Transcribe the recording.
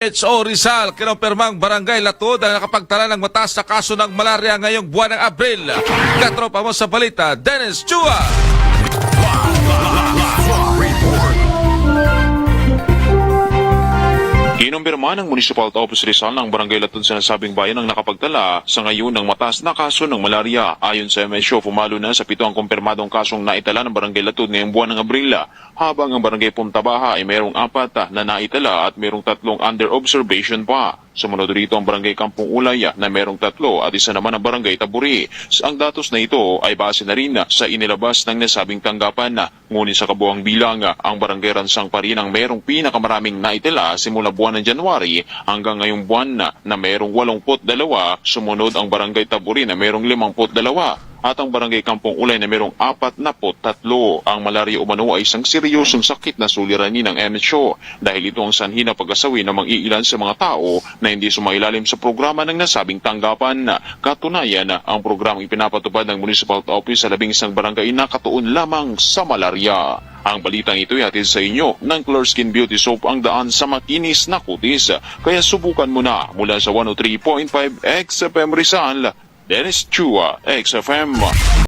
H.O. Rizal, kinumpirmang Barangay Latud ang nakapagtala ng mataas na kaso ng malaria ngayong buwan ng Abril. Katropa mo sa balita, Dennis Chua. Kinumpirma ng Municipal Office Rizal ng Barangay Latud sa nasabing bayan ang nakapagtala sa ngayon ng mataas na kaso ng malaria. Ayon sa MSO, pumalo na sa 7 ang kumpirmadong kasong naitala ng Barangay Latud ngayong buwan ng Abril, habang ang Barangay Puntabaha ay mayroong 4 na naitala at mayroong 3 under observation pa. Sumunod rito ang Barangay Kampong Ulay na mayroong 3 at isa naman ang Barangay Taburi. Ang datos na ito ay base na rin sa inilabas ng nasabing tanggapan. Ngunit sa kabuang bilang, ang Barangay Ransang pa rin ang mayroong pinakamaraming naitala simula buwan ng January hanggang ngayong buwan na mayroong 82, sumunod ang Barangay Taburi na mayroong 52 at ang Barangay Kampong Ulay na mayroong 43. Ang malaria umano ay isang seryosong sakit na suliranin ng MSO dahil ito ang sanhi na pag-asawi ng mag-iilan sa mga tao na hindi sumailalim sa programa ng nasabing tanggapan. Katunayan, ang programang ipinapatupad ng Municipal Office sa 11 barangay na katuon lamang sa malaria. Ang balitang ito ay hatid sa inyo ng Clearskin Beauty Soap, ang daan sa makinis na kutis. Kaya subukan mo na mula sa 103.5 XFM Rizal. Dennis Chua, XFM.